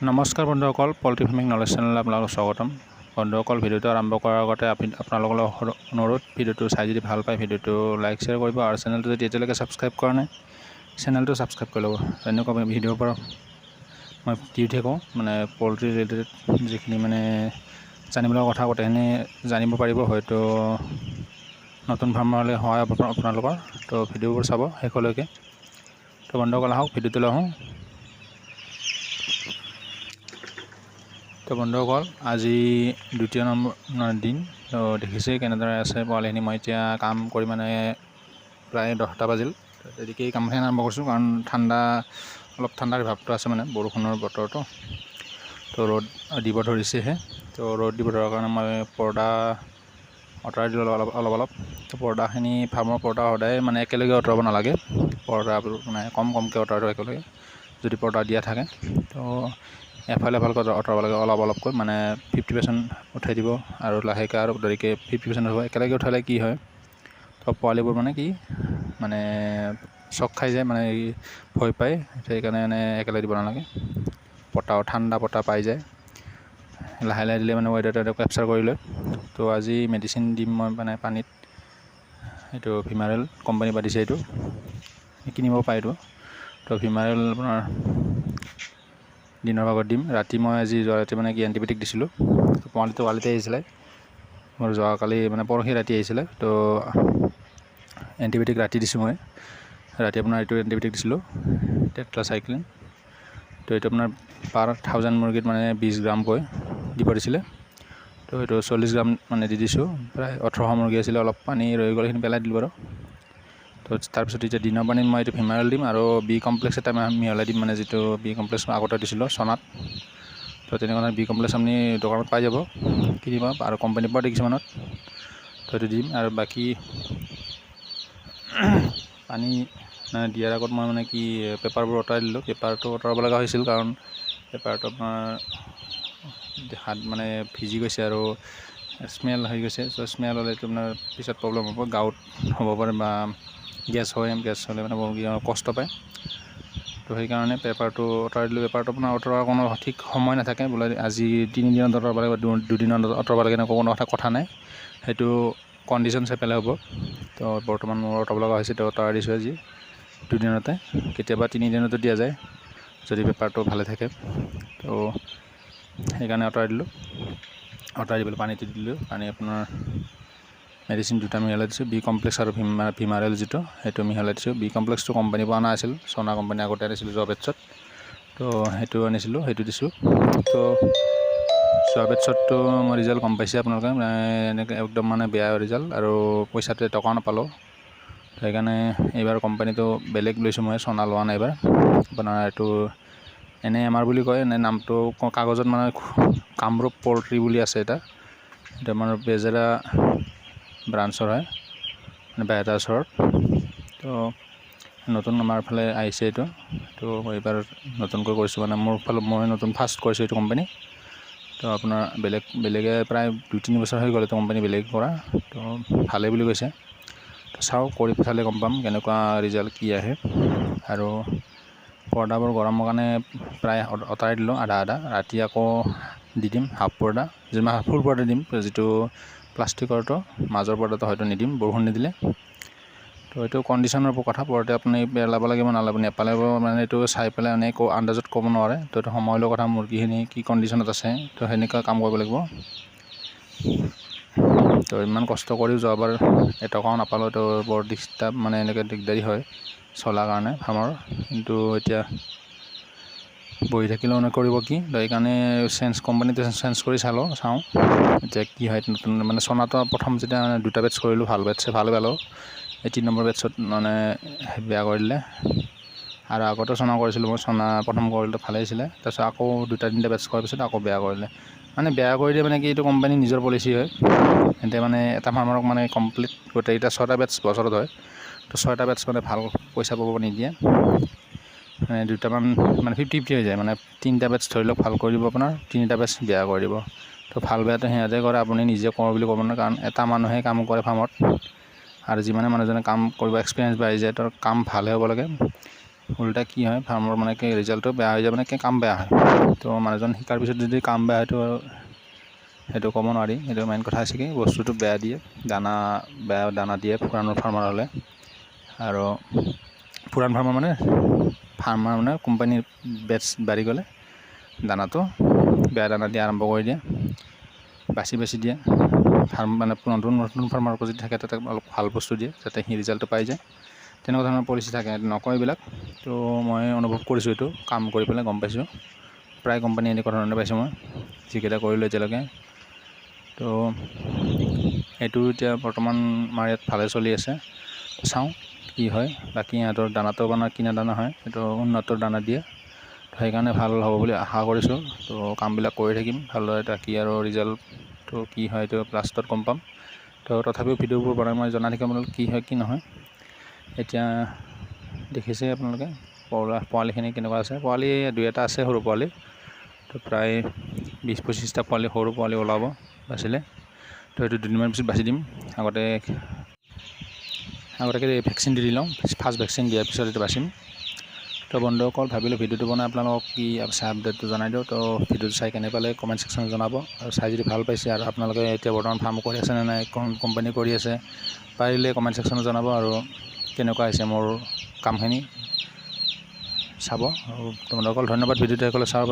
নমস্কাৰ বন্ধুসকল, poultry farming knowledge চেনেললৈ আপোনালোকক স্বাগতম। বন্ধুসকল, ভিডিঅ'টো আৰম্ভ কৰাৰ আগতে আপোনালোকলৈ অনুৰোধ, ভিডিঅ'টো চাই যদি ভাল পায় ভিডিঅ'টো লাইক শ্বেয়াৰ কৰিব আৰু চেনেলটো যদি এতিয়ালৈকে ছাবস্ক্ৰাইব কৰা নাই চেনেলটো ছাবস্ক্ৰাইব কৰি ল'ব। তেনেকুৱা ভিডিঅ'ৰ পৰা মই দি থাকোঁ, মানে পল্ট্ৰি ৰিলেটেড যিখিনি মানে জানিব লগা কথা গোটেইখিনি জানিব পাৰিব। হয়তো নতুন ফাৰ্মাৰলৈ সহায় হ'ব আপোনালোকৰ। তো ভিডিঅ'বোৰ চাব শেষলৈকে। তো বন্ধুসকল আহক ভিডিঅ'টোলৈ আহোঁ। তো বন্ধুসকল, আজি দ্বিতীয় নম্বৰ দিন। তো দেখিছেই কেনেদৰে আছে পোৱালিখিনি। মই এতিয়া কাম কৰি মানে প্ৰায় 10টা বাজিল। তেনেকেই কামখিনি আৰম্ভ কৰিছোঁ, কাৰণ অলপ ঠাণ্ডাৰ ভাৱটো আছে, মানে বৰষুণৰ বতৰটো। তো ৰ'দ দিব ধৰিছেহে। তো ৰ'দ দিব ধৰাৰ কাৰণে মই পৰ্দা আঁতৰাই দিলোঁ অলপ। তো পৰ্দাখিনি ফাৰ্মৰ পৰ্দা সদায় মানে একেলগে আঁতৰাব নালাগে। পৰ্দাবোৰ মানে কমকৈ আঁতৰাই দিওঁ একেলগে, যদি পৰ্দা দিয়া থাকে। তো এফালে ভালকৈ আঁতৰাব লাগে, অলপকৈ, মানে 50% উঠাই দিব আৰু লাহেকৈ আৰু দেৰিকৈ 50% হ'ব। একেলগে উঠালে কি হয়, তো পোৱালিবোৰ মানে চক খাই যায়, মানে ভয় পায়। সেইকাৰণে মানে একেলগে দিব নালাগে। ঠাণ্ডা বতাহ পাই যায়, লাহে লাহে দিলে মানে ৱেডাৰটো কেপচাৰ কৰি লয়। তো আজি মেডিচিন দিম মই, মানে পানীত। এইটো ভিমাৰেল কোম্পানী পৰা দিছে, এইটো কিনিব পায় এইটো। তো ভিমাৰেল আপোনাৰ দিনৰ ভাগত দিম। ৰাতি মই আজি যোৱা মানে কি এণ্টিবায়'টিক দিছিলোঁ। তো পোৱালিটো কালিতে আহিছিলে, মোৰ যোৱাকালি মানে পৰহি ৰাতি আহিছিলে। তো এণ্টিবায়'টিক ৰাতি দিছোঁ মই। ৰাতি আপোনাৰ এইটো এণ্টিবায়'টিক দিছিলোঁ, টেট্ৰাচাইক্লিন। তো এইটো আপোনাৰ পাৰ 1000 মুৰ্গীত মানে 20 গ্ৰামকৈ দিব দিছিলে। তো এইটো 40 গ্ৰাম মানে দি দিছোঁ। প্ৰায় 1800 মুৰ্গী আছিলে, অলপ পানী ৰৈ গ'ল, সেইখিনি পেলাই দিলোঁ বাৰু। তো তাৰপিছত এতিয়া দিনৰ পানীত মই এইটো ভিমাৰেল দিম আৰু বি কমপ্লেক্স এটা মিহলাই দিম, মানে যিটো বি কমপ্লেক্স মই আগতে দিছিলোঁ চনাত। তো তেনেকুৱা বি কমপ্লেক্স আপুনি দোকানত পাই যাব, কিনিব, আৰু কোম্পানীৰ পৰা কিছুমানত। তো এইটো দিম। আৰু বাকী পানী দিয়াৰ আগত মই মানে কি পেপাৰবোৰ আঁতৰাই দিলোঁ। পেপাৰটো আঁতৰাব লগা হৈছিল, কাৰণ পেপাৰটো আপোনাৰ দেখাত মানে ভিজি গৈছে আৰু স্মেল হৈ গৈছে। চ' স্মেল হ'লেতো আপোনাৰ পিছত প্ৰব্লেম হ'ব, গাউট হ'ব পাৰে বা গেছ হ'লে মানে কষ্ট পায়। তো সেইকাৰণে পেপাৰটো আঁতৰাই দিলোঁ। পেপাৰটো আপোনাৰ আঁতৰোৱাৰ কোনো সঠিক সময় নাথাকে, বোলে আজি 3 দিনত আঁতৰাব লাগে বা 2 দিনত আঁতৰাব লাগে, এনেকুৱা কোনো কথা নাই। সেইটো কণ্ডিশ্যন চাই পেলাই হ'ব। তো বৰ্তমান মোৰ আঁতৰাব লগা হৈছে, তো আঁতৰাই দিছোঁ আজি 2 দিনতে। কেতিয়াবা 3 দিনতো দিয়া যায়, যদি পেপাৰটো ভালে থাকে। তো সেইকাৰণে আঁতৰাই দিলোঁ। আঁতৰাই দি পেলাই পানীটো দিলোঁ। পানী আপোনাৰ মেডিচিন 2টা মিহলাই দিছোঁ, বি কমপ্লেক্স আৰু ভিমাৰেল যিটো, সেইটো মিহলাই দিছোঁ। বি কমপ্লেক্সটো কোম্পানীৰ পৰা অনা আছিল, চনা কোম্পানী আগতে আনিছিলোঁ যোৱা বেটছত। তো সেইটো আনিছিলোঁ, সেইটো দিছোঁ। তো যোৱা বেটছততো মই ৰিজাল্ট গম পাইছে আপোনালোকে, এনেকৈ একদম মানে বেয়া ৰিজাল্ট, আৰু পইচাটো টকাও নাপালোঁ। সেইকাৰণে এইবাৰ কোম্পানীটো বেলেগ লৈছোঁ, মই চনা লোৱা নাই এইবাৰ। আপোনাৰ এইটো NAMR বুলি কয়, এনে নামটো কাগজত মানে কামৰূপ পল্ট্ৰি বুলি আছে এটা। এইটো আমাৰ বেজেৰা ব্ৰাঞ্চৰ হয়, মানে বাইহাটা ওচৰত। তো নতুন আমাৰ ফালে আহিছে এইটো। তো এইবাৰ নতুনকৈ কৰিছোঁ, মানে মই নতুন ফাৰ্ষ্ট কৰিছোঁ এইটো কোম্পানী। তো আপোনাৰ বেলেগে প্ৰায় 2-3 বছৰ হৈ গ'ল এইটো কোম্পানী বেলেগ কৰা। তো ভালেই বুলি কৈছে। তো চাওঁ, কৰি চালে গম পাম কেনেকুৱা ৰিজাল্ট কি আহে। আৰু পৰ্দাবোৰ গৰমৰ কাৰণে প্ৰায় আঁতৰাই দিলোঁ আধা। ৰাতি আকৌ দি দিম হাফ পৰ্দা, ফুল পৰ্দা দিম। যিটো প্লাষ্টিকৰটো মাজৰ পৰ্দাটো হয়তো নিদিম, বৰষুণ নিদিলে। তো এইটো কণ্ডিশ্যনৰ ওপৰত কথা, পৰ্দা আপুনি পেলাব লাগিব নেপেলাব, মানে এইটো চাই পেলাই মানে আন্দাজত ক'ব নোৱাৰে। তো এইটো সময়ৰ কথা, মুৰ্গীখিনি কি কণ্ডিশ্যনত আছে, তো সেনেকুৱা কাম কৰিব লাগিব। তো ইমান কষ্ট কৰিও যোৱাবাৰ এটকাও নাপালোঁ। তো বৰ ডিষ্টাৰ্ব, মানে এনেকৈ দিগদাৰী হয় চলাৰ কাৰণে ফাৰ্মৰ। কিন্তু এতিয়া বহি থাকিলেও কৰিব কি, তো সেইকাৰণে কোম্পানীটো চেঞ্জ কৰি চাওঁ এতিয়া কি হয়। নতুন মানে চনাটো প্ৰথম যেতিয়া 2টা বেটছ কৰিলোঁ, ভাল পালোঁ। এই 3 নম্বৰ বেটছত মানে বেয়া কৰি দিলে। আৰু আগতে চনা কৰিছিলোঁ মই, চনা প্ৰথম কৰিলোঁ ভালেই হৈছিলে। তাৰপিছত আকৌ 2-3টা বেটছ কৰাৰ পিছত আকৌ বেয়া কৰিলে। মানে বেয়া কৰি দিয়ে মানে কি, এইটো কোম্পানী নিজৰ পলিচি হয়। এতিয়া মানে এটা ফাৰ্মাৰক মানে কমপ্লিট গোটেইকেইটা 6টা বেটছ বছৰত হয়। তো 6টা বেটছ মানে ভাল পইচা পাব নিদিয়ে, মানে 2টামান মানে 50-50 হৈ যায়। মানে 3টা বেটছ ধৰি লওক ভাল কৰি দিব আপোনাৰ, 3টা বেটছ বেয়া কৰি দিব। তো ভাল বেয়াটো সিহঁতে কৰে, আপুনি নিজে কৰোঁ বুলি ক'ব নোৱাৰে। কাৰণ এটা মানুহে কাম কৰে ফাৰ্মত, আৰু যিমানে মানুহজনে কাম কৰিব এক্সপিৰিয়েঞ্চ বাঢ়ি যায়, তাৰ কাম ভালে হ'ব লাগে। উল্টা কি হয় ফাৰ্মৰ মানে কি ৰিজাল্টটো বেয়া হৈ যায়, মানে কি কাম বেয়া হয়। তো মানুহজন শিকাৰ পিছত যদি কাম বেয়া হয়তো সেইটো ক'ব নোৱাৰি। সেইটো মেইন কথা হৈছে কি বস্তুটো বেয়া দিয়ে, বেয়া দানা দিয়ে পুৰাণৰ ফাৰ্মাৰ হ'লে। আৰু পুৰাণ ফাৰ্মাৰ মানে কোম্পানীৰ বেটছ বাঢ়ি গ'লে দানাটো বেয়া দানা দিয়া আৰম্ভ কৰি দিয়ে, বাছি দিয়ে। মানে নতুন ফাৰ্মাৰ যদি থাকে তাতে অলপ ভাল বস্তু দিয়ে যাতে সি ৰিজাল্টটো পাই যায়। তেনেকুৱা ধৰণৰ পলিচি থাকে, নকয় এইবিলাক। তো মই অনুভৱ কৰিছোঁ, এইটো কাম কৰি পেলাই গম পাইছোঁ। প্ৰায় কোম্পানী এনেকুৱা ধৰণে পাইছোঁ মই যিকেইটা কৰিলোঁ এতিয়ালৈকে। তো এইটো এতিয়া বৰ্তমান আমাৰ ইয়াত ভালে চলি আছে। চাওঁ কি হয়। বাকী সিহঁতৰ দানাটো মানে কিনা দানা হয়, সেইটো উন্নত দানা দিয়ে। তো সেইকাৰণে ভাল হ'ব বুলি আশা কৰিছোঁ। তো কামবিলাক কৰি থাকিম ভালদৰে, তাকি আৰু ৰিজাল্টটো কি হয় এইটো লাষ্টত গম পাম। তো তথাপিও ভিডিঅ'বোৰ বনাই মই জনাই থাকিম আপোনালোকে কি হয় কি নহয়। এতিয়া দেখিছে আপোনালোকে পোৱালিখিনি কেনেকুৱা আছে। পোৱালি 2-এটা আছে সৰু পোৱালি। তো প্ৰায় 20-25টা পোৱালি সৰু পোৱালি ওলাব বাচিলে। তো এইটো 2 দিনমান পিছত বাচি দিম। আগতীয়াকৈ ভেকচিন দি লওঁ, ফাৰ্ষ্ট ভেকচিন দিয়াৰ পিছত এইটো বাচিম। তো বন্ধুসকল ভাবিলোঁ ভিডিঅ'টো বনাই আপোনালোকক কি আপডেটটো জনাই দিওঁ। তো ভিডিঅ'টো চাই কেনে পালে কমেণ্ট ছেকশ্যনত জনাব। আৰু চাই যদি ভাল পাইছে আৰু আপোনালোকে এতিয়া বৰ্তমান ফাৰ্ম কৰি আছে নে নাই, কোন কোম্পানী কৰি আছে, পাৰিলে কমেণ্ট ছেকশ্যনত জনাব। আৰু কেনেকুৱা হৈছে মোৰ কামখিনি চাব। আৰু বন্ধুসকল ধন্যবাদ ভিডিঅ'টো চাব।